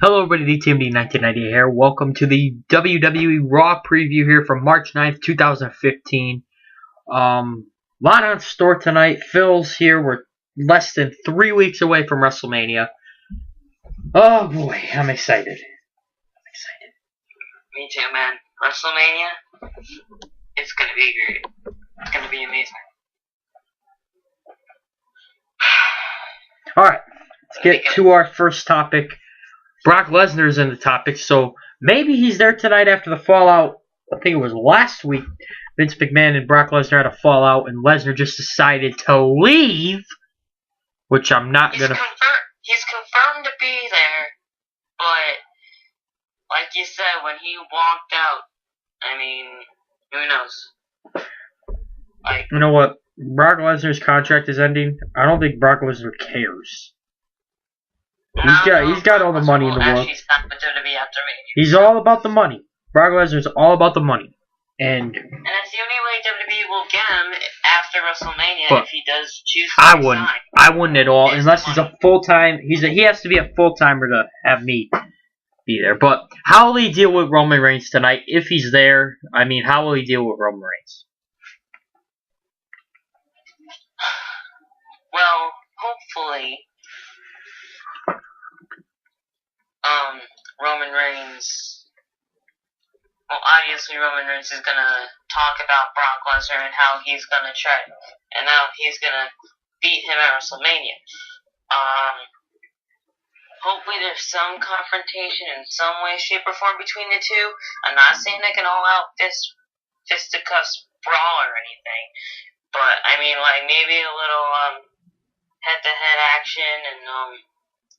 Hello everybody, DTMD1990 here. Welcome to the WWE Raw Preview here from March 9th, 2015. Lot on store tonight. Phil's here. We're less than 3 weeks away from WrestleMania. Oh boy, I'm excited. Me too, man. WrestleMania, it's gonna be great. It's gonna be amazing. Alright, let's get to our first topic. Brock Lesnar's in the topic, so maybe he's there tonight after the fallout. I think it was last week. Vince McMahon and Brock Lesnar had a fallout, and Lesnar just decided to leave, which I'm not gonna. He's confirmed to be there, but like you said, when he walked out, I mean, who knows? You know what? Brock Lesnar's contract is ending. I don't think Brock Lesnar cares. He's got all the money in the world. He's all about the money. Brock Lesnar's all about the money. And that's the only way WWE will get him after WrestleMania if he does choose to resign. I wouldn't at all, unless he's a full-time. He has to be a full-timer to have me be there. But how will he deal with Roman Reigns tonight if he's there? I mean, how will he deal with Roman Reigns? Well, hopefully, Roman Reigns. Well, obviously, Roman Reigns is gonna talk about Brock Lesnar and how he's gonna try and how he's gonna beat him at WrestleMania. Hopefully, there's some confrontation in some way, shape, or form between the two. I'm not saying like an all-out fisticuffs brawl or anything, but I mean, like maybe a little head-to-head action and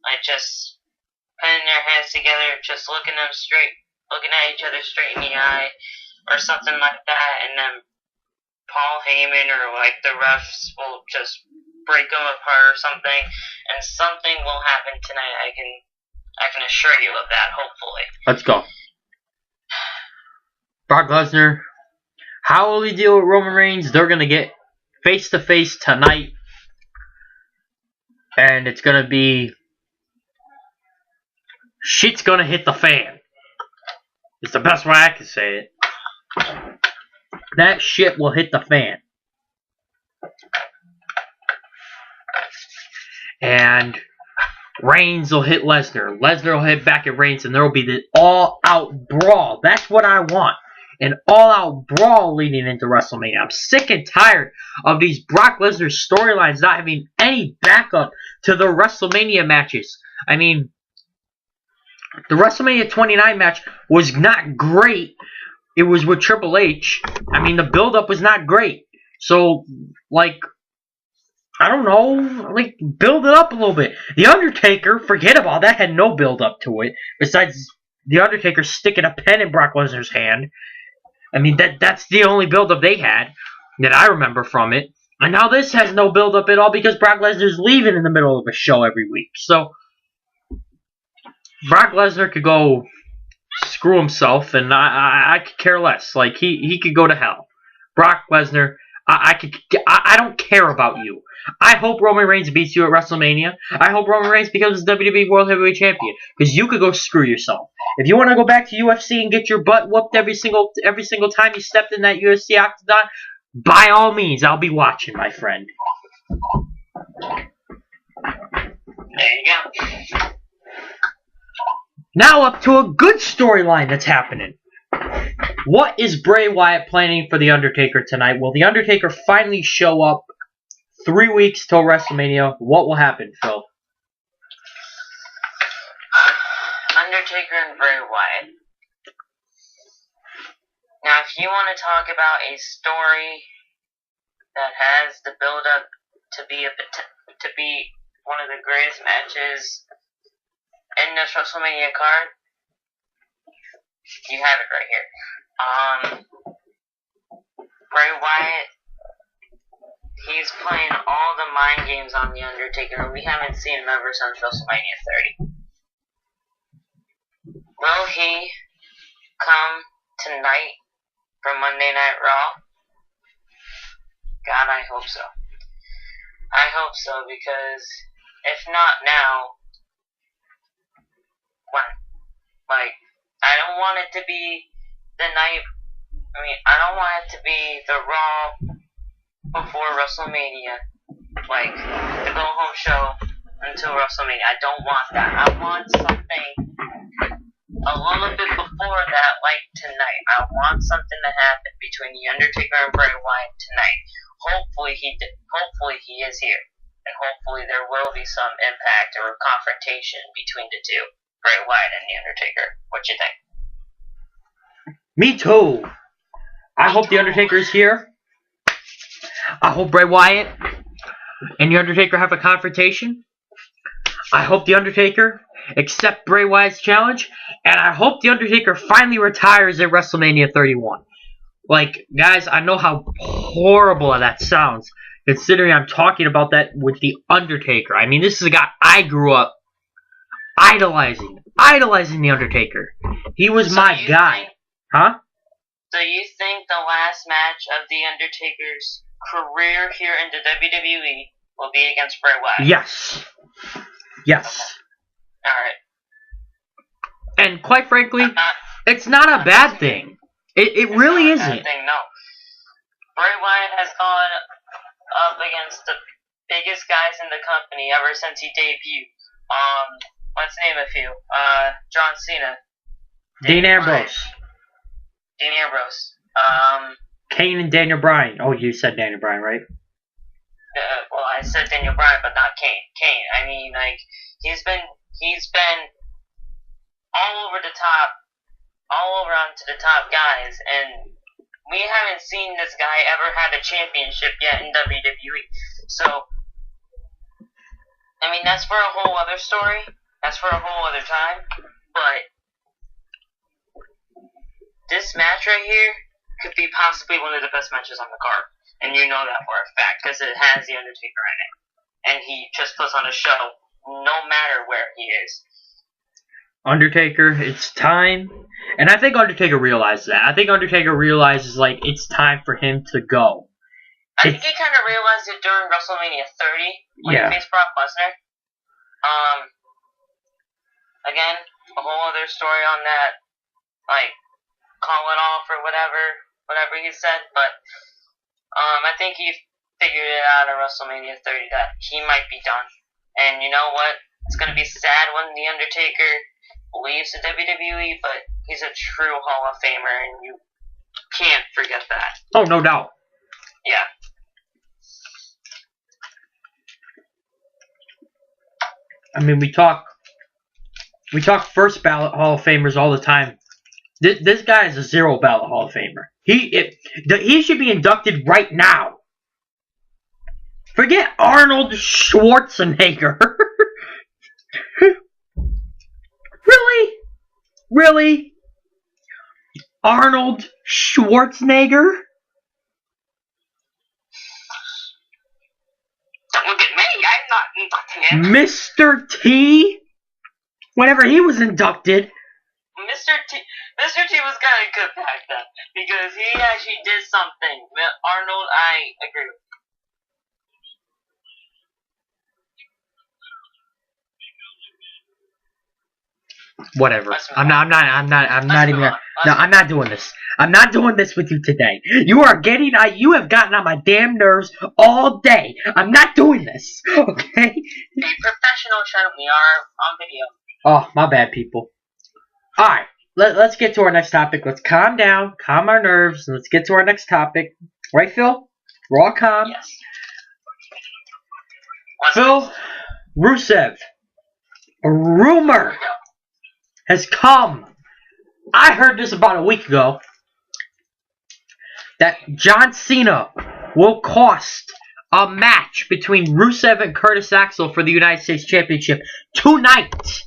like just putting their heads together, just looking at each other straight in the eye, or something like that, and then Paul Heyman or like the refs will just break them apart or something, and something will happen tonight. I can assure you of that. Hopefully. Let's go. Brock Lesnar. How will he deal with Roman Reigns? They're gonna get face to face tonight, and it's gonna be. Shit's gonna hit the fan. It's the best way I can say it. That shit will hit the fan. And Reigns will hit Lesnar. Lesnar will hit back at Reigns, and there will be the all-out brawl. That's what I want. An all-out brawl leading into WrestleMania. I'm sick and tired of these Brock Lesnar storylines not having any backup to the WrestleMania matches. I mean, the WrestleMania 29 match was not great. It was with Triple H. I mean, the build-up was not great. So, like, I don't know. Like, build it up a little bit. The Undertaker, forget about that, had no build-up to it. Besides The Undertaker sticking a pen in Brock Lesnar's hand. I mean, that's the only build-up they had that I remember from it. And now this has no build-up at all because Brock Lesnar's leaving in the middle of a show every week. So, Brock Lesnar could go screw himself, and I could care less. Like, he could go to hell. Brock Lesnar, I don't care about you. I hope Roman Reigns beats you at WrestleMania. I hope Roman Reigns becomes WWE World Heavyweight Champion, because you could go screw yourself. If you want to go back to UFC and get your butt whooped every single time you stepped in that UFC octagon, by all means, I'll be watching, my friend. There you go. Now up to a good storyline that's happening. What is Bray Wyatt planning for The Undertaker tonight? Will The Undertaker finally show up 3 weeks till WrestleMania? What will happen, Phil? Undertaker and Bray Wyatt. Now, if you want to talk about a story that has the build-up to be one of the greatest matches in this WrestleMania card, you have it right here. Bray Wyatt, he's playing all the mind games on The Undertaker. We haven't seen him ever since WrestleMania 30. Will he come tonight for Monday Night Raw? God, I hope so. I hope so, because if not now, when? Like, I don't want it to be the night. I don't want it to be the Raw before WrestleMania, like the go home show until WrestleMania. I don't want that. I want something a little bit before that, like tonight. I want something to happen between The Undertaker and Bray Wyatt tonight. Hopefully he is here, and hopefully there will be some impact or confrontation between the two, Bray Wyatt and The Undertaker. What you think? Me too. I hope The Undertaker is here. I hope Bray Wyatt and The Undertaker have a confrontation. I hope The Undertaker accepts Bray Wyatt's challenge. And I hope The Undertaker finally retires at WrestleMania 31. Like, guys, I know how horrible that sounds, considering I'm talking about that with The Undertaker. I mean, this is a guy I grew up idolizing The Undertaker. He was my guy. Huh? So you think the last match of The Undertaker's career here in the WWE will be against Bray Wyatt? Yes. Yes. Okay. Alright. And quite frankly, it's not a bad thing. It really isn't. Bad thing, no. Bray Wyatt has gone up against the biggest guys in the company ever since he debuted. Let's name a few. John Cena. Dean Ambrose. Dean Ambrose. Kane and Daniel Bryan. Oh, you said Daniel Bryan, right? Well, I said Daniel Bryan, but not Kane. Kane. I mean, like, he's been all over the top, all over onto the top guys, and we haven't seen this guy ever had a championship yet in WWE. So, I mean, that's for a whole other story. That's for a whole other time. But this match right here could be possibly one of the best matches on the card. And you know that for a fact, because it has The Undertaker in it. And he just puts on a show no matter where he is. Undertaker, it's time. And I think Undertaker realized that. I think Undertaker realizes, like, it's time for him to go. I think he kind of realized it during WrestleMania 30 when he faced Brock Lesnar. Again, a whole other story on that. Like, call it off or whatever he said. But I think he figured it out at WrestleMania 30 that he might be done. And you know what? It's going to be sad when The Undertaker leaves the WWE, but he's a true Hall of Famer, and you can't forget that. Oh, no doubt. Yeah. I mean, we talk first ballot Hall of Famers all the time. This guy is a zero ballot Hall of Famer. He should be inducted right now. Forget Arnold Schwarzenegger. Really? Really? Arnold Schwarzenegger? Don't look at me. I'm not inducting him. Mr. T? Whenever he was inducted. Mr. T was kind of good back then because he actually did something. Arnold, I agree with. Whatever. I'm not doing this. I'm not doing this with you today. You have gotten on my damn nerves all day. I'm not doing this. Okay? Be professional, Sean. We are on video. Oh, my bad, people. Alright. Let's get to our next topic. Let's calm down, calm our nerves, and let's get to our next topic. Right, Phil? We're all calm. Yes. Phil, Rusev. A rumor has come. I heard this about a week ago. That John Cena will cost a match between Rusev and Curtis Axel for the United States Championship tonight.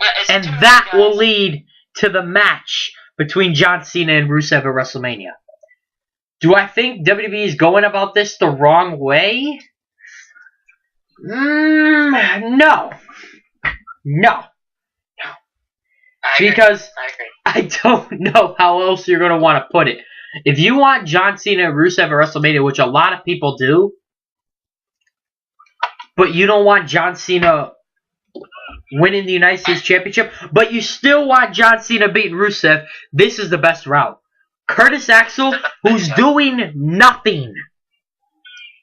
Yeah, and that will lead to the match between John Cena and Rusev at WrestleMania. Do I think WWE is going about this the wrong way? No. No. Because I don't know how else you're going to want to put it. If you want John Cena and Rusev at WrestleMania, which a lot of people do, but you don't want John Cena winning the United States Championship, but you still want John Cena beating Rusev, this is the best route. Curtis Axel, who's doing nothing.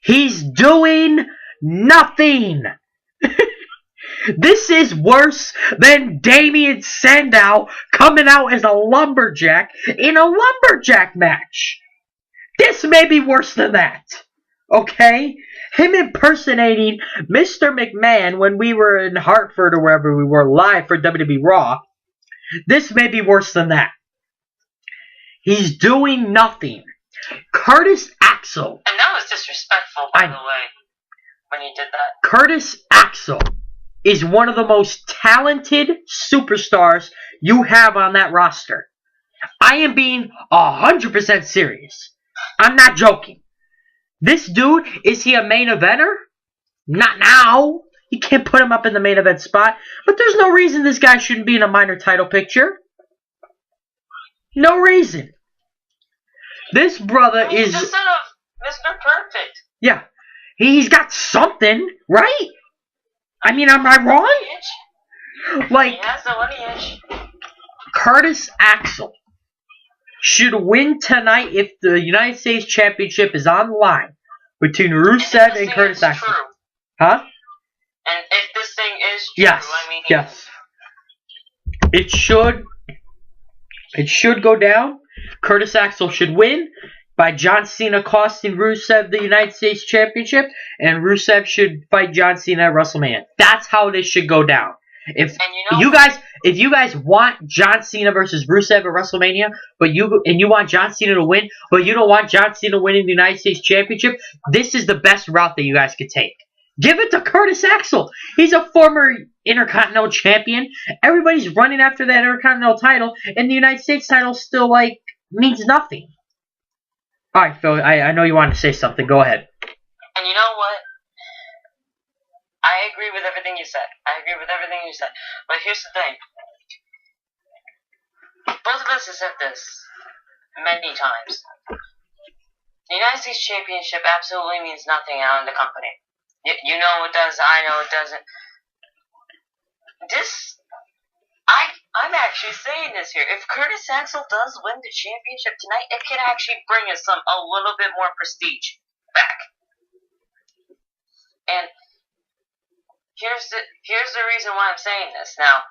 He's doing nothing. This is worse than Damien Sandow coming out as a lumberjack in a lumberjack match. This may be worse than that. Okay? Him impersonating Mr. McMahon when we were in Hartford or wherever we were live for WWE Raw. This may be worse than that. He's doing nothing. Curtis Axel. And that was disrespectful, by the way, when you did that. Curtis Axel is one of the most talented superstars you have on that roster. I am being 100% serious. I'm not joking. This dude, is he a main eventer? Not now. You can't put him up in the main event spot. But there's no reason this guy shouldn't be in a minor title picture. No reason. This brother is... He's the son of Mr. Perfect. Yeah. He's got something, right? I mean, am I wrong? Like, he has the lineage. Curtis Axel should win tonight if the United States Championship is on the line between Rusev and Curtis Axel. True. Huh? And if this thing is true, Yes. I mean... Yes. It should go down. Curtis Axel should win by John Cena costing Rusev the United States Championship, and Rusev should fight John Cena at WrestleMania. That's how this should go down. If you guys want John Cena versus Rusev at WrestleMania, but you want John Cena to win, but you don't want John Cena winning the United States Championship, this is the best route that you guys could take. Give it to Curtis Axel. He's a former Intercontinental Champion. Everybody's running after that Intercontinental title, and the United States title still, like, means nothing. Alright, Phil, I know you wanted to say something. Go ahead. And you know what? I agree with everything you said. But here's the thing. Both of us have said this many times. The United States Championship absolutely means nothing out in the company. You know it does. I know it doesn't. I'm actually saying this here. If Curtis Axel does win the championship tonight, it could actually bring us a little bit more prestige back. And here's the reason why I'm saying this. Now,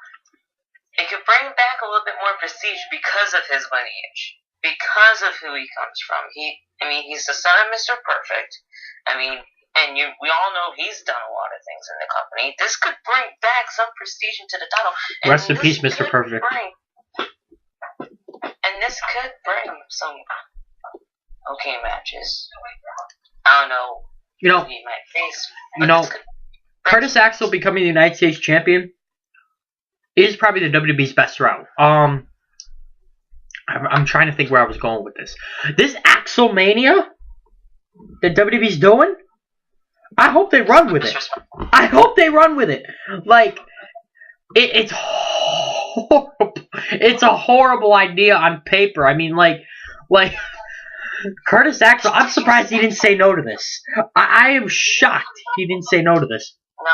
it could bring back a little bit more prestige because of his lineage, because of who he comes from. He's the son of Mr. Perfect. We all know he's done a lot of things in the company. This could bring back some prestige into the title. Rest in peace, Mr. Perfect. And this could bring some okay matches. I don't know. Curtis Axel becoming the United States Champion is probably the WWE's best route. I'm trying to think where I was going with this. This Axelmania that WWE's doing, I hope they run with it. Like, it's horrible. It's a horrible idea on paper. I mean, like Curtis Axel, I'm surprised he didn't say no to this. I am shocked he didn't say no to this. No,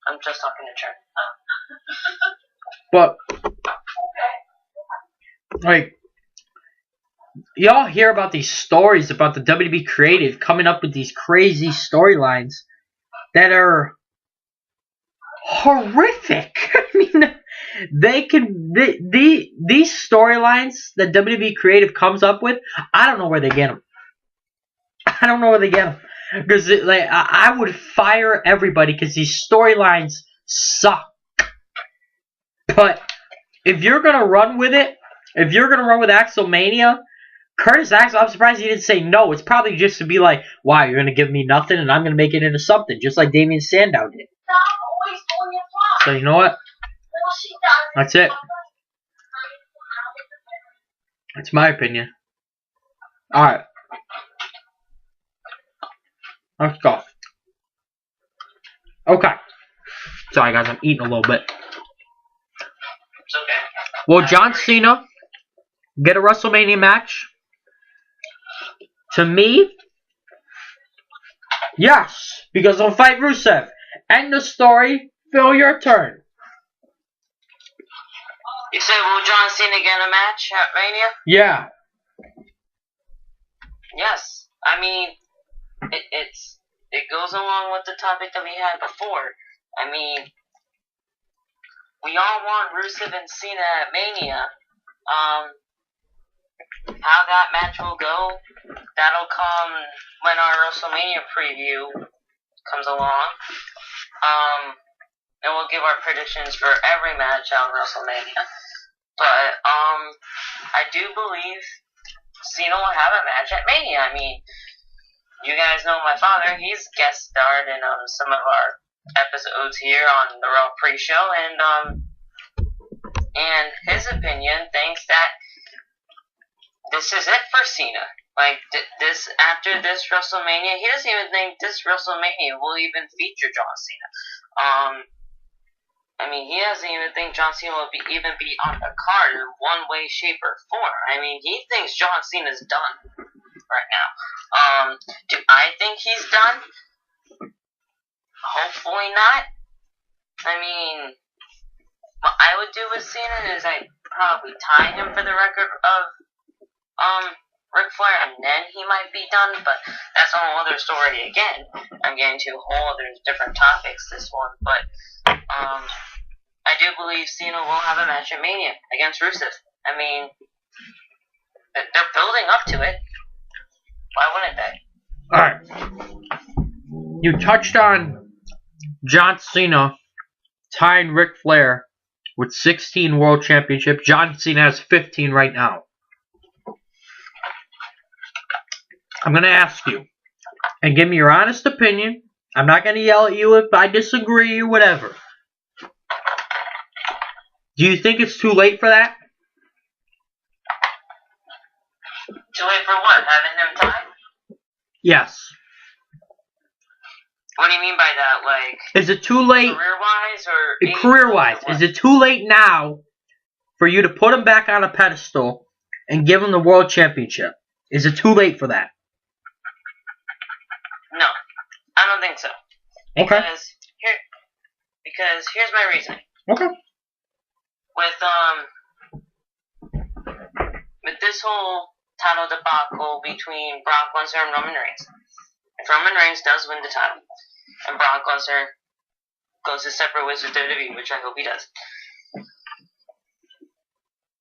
I'm just talking to Trent. But, like, y'all hear about these stories about the WWE creative coming up with these crazy storylines that are horrific. I mean, these storylines that WWE creative comes up with, I don't know where they get them. Because I would fire everybody because these storylines suck. But if you're gonna run with it, if you're gonna run with Axelmania, Curtis Axel, I'm surprised he didn't say no. It's probably just to be like, wow, you're gonna give me nothing and I'm gonna make it into something, just like Damien Sandow did. So you know what? That's it. That's my opinion. Alright. Let's go. Okay. Sorry guys, I'm eating a little bit. It's okay. Will John Cena get a WrestleMania match? To me, yes. Because he'll fight Rusev. End the story. Phil, your turn. You said, will John Cena get a match at Mania? Yeah. Yes. I mean, it goes along with the topic that we had before. I mean, we all want Rusev and Cena at Mania. How that match will go, that'll come when our WrestleMania preview comes along. And we'll give our predictions for every match on WrestleMania. But I do believe Cena will have a match at Mania. I mean, you guys know my father. He's guest starred in some of our episodes here on the Raw Pre-Show, and his opinion thinks that this is it for Cena. Like, this after this WrestleMania, he doesn't even think this WrestleMania will even feature John Cena. I mean, he doesn't even think John Cena will even be on the card in one way, shape, or form. I mean, he thinks John Cena's done right now. Do I think he's done? Hopefully not. I mean, what I would do with Cena is I'd probably tie him for the record of Ric Flair, and then he might be done, but that's a whole other story again. I'm getting to a whole other different topics this one, but I do believe Cena will have a match at Mania against Rusev. I mean, they're building up to it. Why wouldn't they? Alright. You touched on John Cena tying Ric Flair with 16 World Championships. John Cena has 15 right now. I'm going to ask you, and give me your honest opinion. I'm not going to yell at you if I disagree or whatever. Do you think it's too late for that? Too late for what? Having them tied? Yes. What do you mean by that? Like, is it too late? Career-wise or career-wise? Is it too late now for you to put him back on a pedestal and give him the World Championship? Is it too late for that? No, I don't think so. Okay. Because here's my reasoning. Okay. With this whole title debacle between Brock Lesnar and Roman Reigns, if Roman Reigns does win the title, and Brock Lesnar goes his separate ways with WWE, which I hope he does,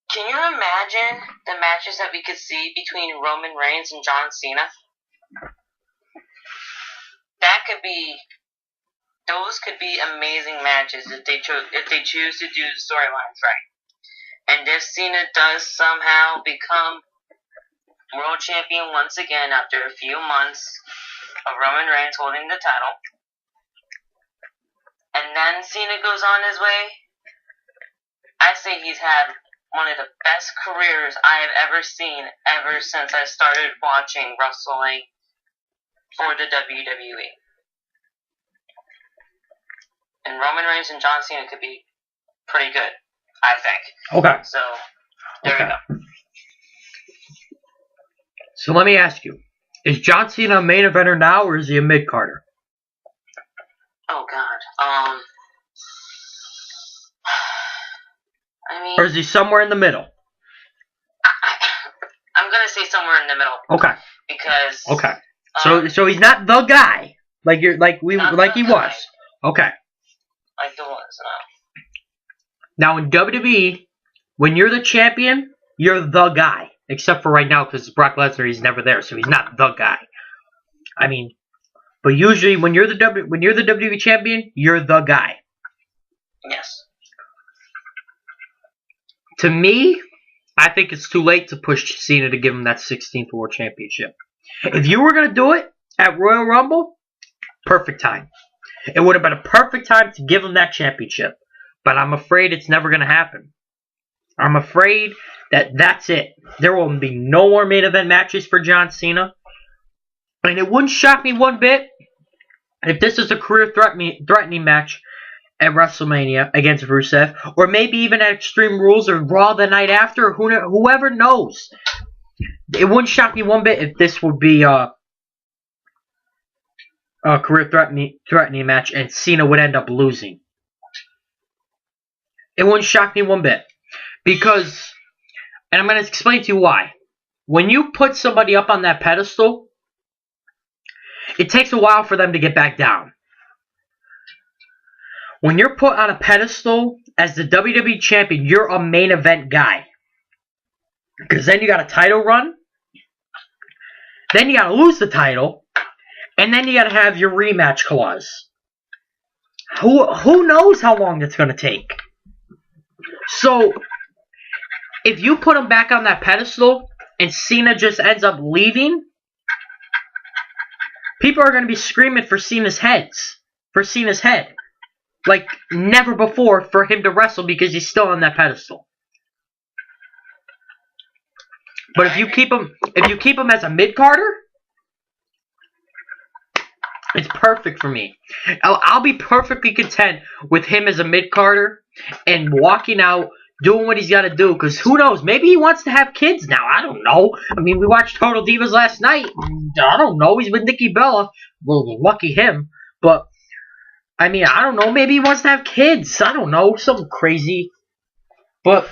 can you imagine the matches that we could see between Roman Reigns and John Cena? Those could be amazing matches if they choose to do the storylines right. And if Cena does somehow become world champion once again after a few months of Roman Reigns holding the title, and then Cena goes on his way, I say he's had one of the best careers I have ever seen ever since I started watching wrestling for the WWE. And Roman Reigns and John Cena could be pretty good, I think. Okay. So, there we go. So let me ask you, is John Cena a main eventer now, or is he a mid-carder? Oh, God. I mean... Or is he somewhere in the middle? I'm going to say somewhere in the middle. Okay. Because... Okay. So he's not the guy, like he was. Okay. Like the ones, no. Now in WWE, when you're the champion, you're the guy. Except for right now, because Brock Lesnar, he's never there, so he's not the guy. I mean, but usually when you're the WWE champion, you're the guy. Yes. To me, I think it's too late to push Cena to give him that 16th World Championship. If you were gonna do it at Royal Rumble, perfect time. It would have been a perfect time to give him that championship. But I'm afraid it's never going to happen. I'm afraid that that's it. There will be no more main event matches for John Cena. And it wouldn't shock me one bit if this is a career-threatening match at WrestleMania against Rusev. Or maybe even at Extreme Rules or Raw the night after. Or whoever knows. It wouldn't shock me one bit if this would be a career-threatening match and Cena would end up losing. It wouldn't shock me one bit. Because, and I'm going to explain to you why. When you put somebody up on that pedestal, it takes a while for them to get back down. When you're put on a pedestal as the WWE champion, you're a main event guy. Because then you got a title run. Then you got to lose the title. And then you got to have your rematch clause. Who knows how long that's going to take? So, if you put him back on that pedestal and Cena just ends up leaving, people are going to be screaming for Cena's head. Like never before for him to wrestle because he's still on that pedestal. But if you keep him as a mid-carder, it's perfect for me. I'll be perfectly content with him as a mid-carder and walking out, doing what he's got to do. Because who knows? Maybe he wants to have kids now. I don't know. I mean, we watched Total Divas last night. I don't know. He's with Nikki Bella. Well, lucky him. But, I mean, I don't know. Maybe he wants to have kids. I don't know. Something crazy. But,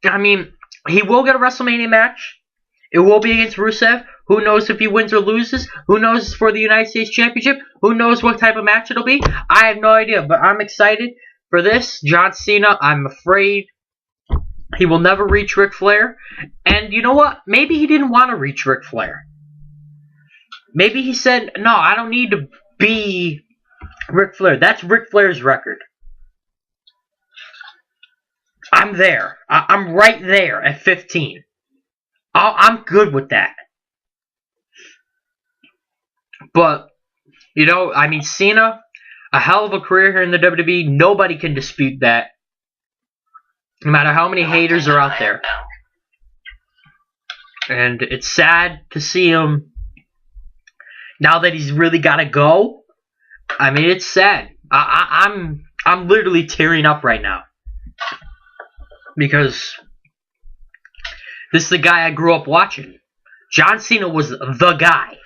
I mean, he will get a WrestleMania match. It will be against Rusev. Who knows if he wins or loses? Who knows for the United States Championship? Who knows what type of match it'll be? I have no idea, but I'm excited for this. John Cena, I'm afraid he will never reach Ric Flair. And you know what? Maybe he didn't want to reach Ric Flair. Maybe he said, no, I don't need to be Ric Flair. That's Ric Flair's record. I'm there. I'm right there at 15. I'm good with that. But, you know, I mean, Cena, a hell of a career here in the WWE. Nobody can dispute that. No matter how many haters are out there. And it's sad to see him, now that he's really got to go. I mean, it's sad. I'm literally tearing up right now. Because this is the guy I grew up watching. John Cena was the guy.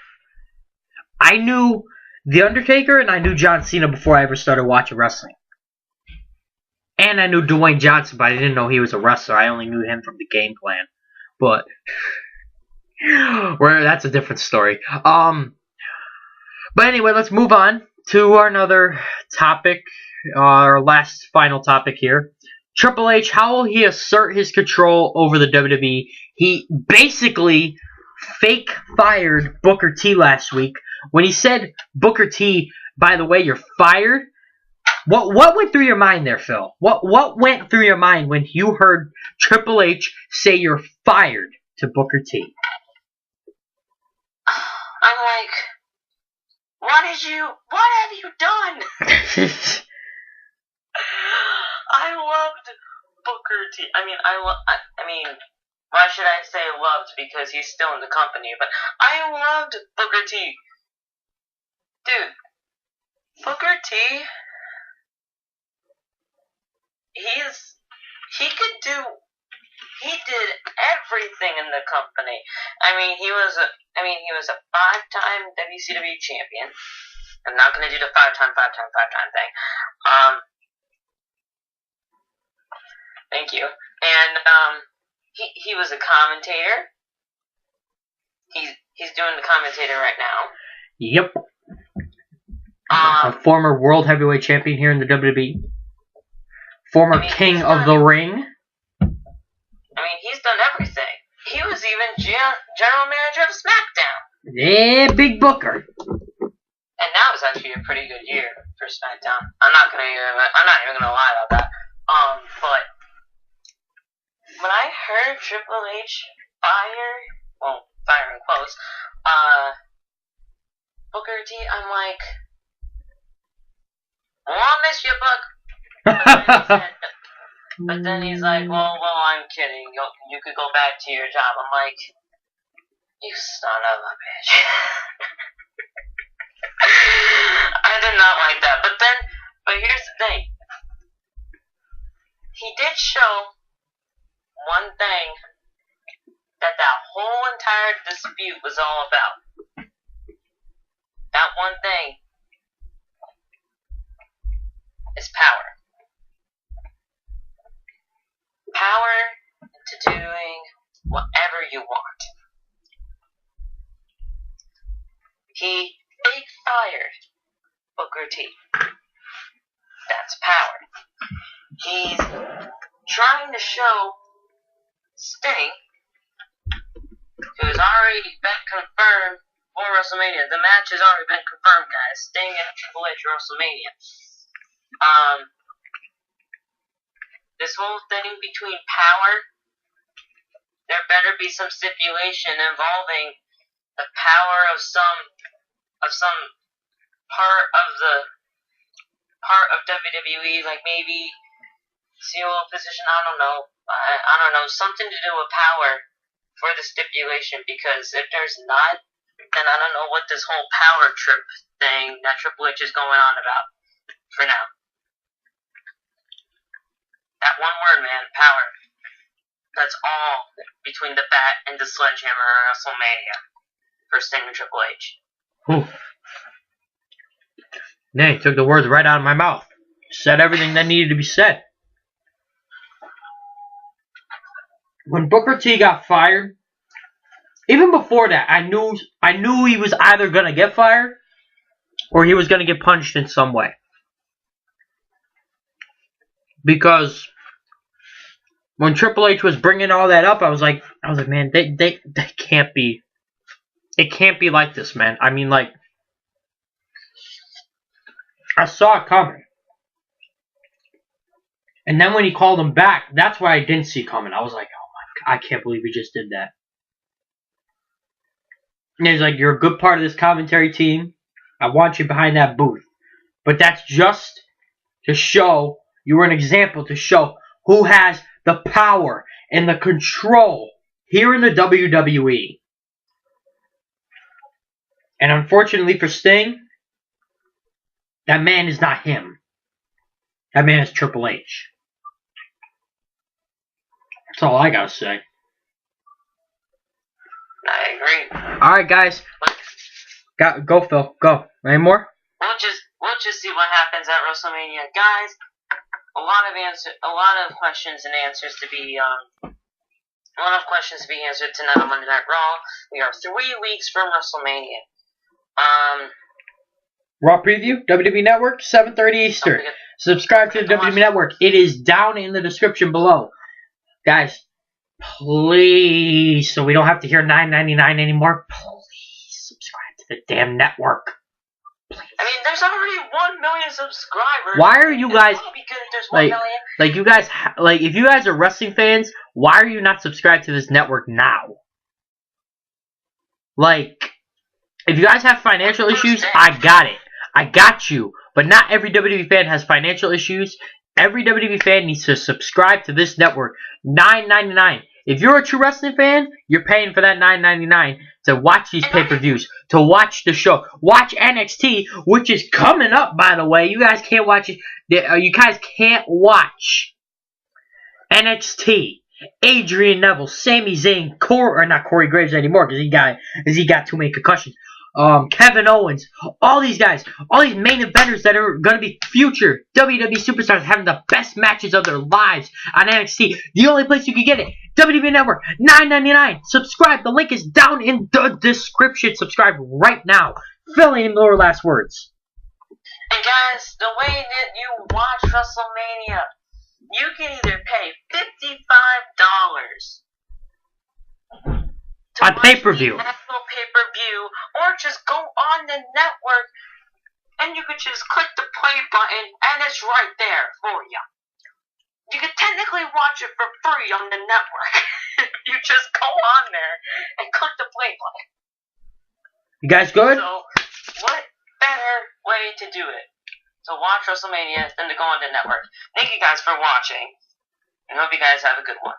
I knew The Undertaker and I knew John Cena before I ever started watching wrestling. And I knew Dwayne Johnson, but I didn't know he was a wrestler. I only knew him from the Game Plan. But that's a different story. But anyway, let's move on to our another topic. Our last final topic here. Triple H, how will he assert his control over the WWE? He basically fake fired Booker T last week. When he said, Booker T, by the way, you're fired. What went through your mind there, Phil? What went through your mind when you heard Triple H say you're fired to Booker T? I'm like, what have you done? I loved Booker T. I mean, why should I say loved? Because he's still in the company. But I loved Booker T. Dude, Booker T. He did everything in the company. He was a 5-time WCW champion. I'm not gonna do the 5-time thing. Thank you. And he was a commentator. He's doing the commentator right now. Yep. A former world heavyweight champion here in the WWE. Former king of the ring. He's done everything. He was even general manager of SmackDown. Yeah, Big Booker. And that was actually a pretty good year for SmackDown. I'm not even gonna lie about that. But when I heard Triple H fire in quotes, Booker T, I'm like, well, I'll miss you, Buck. But then he's like, well, I'm kidding. You could go back to your job. I'm like, you son of a bitch. I did not like that. But here's the thing. He did show one thing that whole entire dispute was all about. That one thing is power. to doing whatever you want. He fake fired Booker T. That's power. He's trying to show Sting, who's already been confirmed for WrestleMania. The match has already been confirmed, guys. Sting and Triple H WrestleMania. This whole thing between power, there better be some stipulation involving the power of some part of WWE, like maybe COO position. I don't know. I don't know, something to do with power for the stipulation, because if there's not, then I don't know what this whole power trip thing that Triple H is going on about for now. That one word, man, power. That's all between the bat and the sledgehammer of WrestleMania for Sting and Triple H. Whew. Nay, took the words right out of my mouth. Said everything that needed to be said. When Booker T got fired, even before that, I knew he was either gonna get fired or he was gonna get punched in some way. Because when Triple H was bringing all that up, I was like, man, they can't be. It can't be like this, man. I mean, like, I saw it coming. And then when he called him back, that's what I didn't see coming. I was like, oh my God, I can't believe he just did that. And he's like, you're a good part of this commentary team. I want you behind that booth. But that's just to show, you were an example to show who has the power and the control here in the WWE. And unfortunately for Sting, that man is not him. That man is Triple H. That's all I gotta say. I agree. Alright, guys. Go, Phil. Go. Any more? We'll just see what happens at WrestleMania, guys. A lot of questions and answers to be answered tonight on Monday Night Raw. We are 3 weeks from WrestleMania. Raw Preview, WWE Network, 7:30 Eastern. Subscribe to the WWE Network. It is down in the description below. Guys, please, so we don't have to hear $9.99 anymore, please subscribe to the damn network. Please. I mean, there's already 1 million subscribers. Why are you guys, there's 1 million. like you guys, like if you guys are wrestling fans, why are you not subscribed to this network now? Like, if you guys have financial issues, I got it. I got you. But not every WWE fan has financial issues. Every WWE fan needs to subscribe to this network. $9.99. If you're a true wrestling fan, you're paying for that $9.99 to watch these pay-per-views, to watch the show. Watch NXT, which is coming up, by the way. You guys can't watch it. You guys can't watch NXT. Adrian Neville, Sami Zayn, not Corey Graves anymore because he got too many concussions. Kevin Owens, all these guys, all these main eventers that are going to be future WWE superstars having the best matches of their lives on NXT. The only place you can get it, WWE Network, $9.99. Subscribe. The link is down in the description. Subscribe right now. Phil, any more last words? And guys, the way that you watch WrestleMania, you can either pay $55 on pay-per-view, actual pay-per-view, or just go on the network and you could just click the play button and it's right there for you. You could technically watch it for free on the network. You just go on there and click the play button. You guys good? So, what better way to do it? To watch WrestleMania than to go on the network. Thank you guys for watching, and hope you guys have a good one.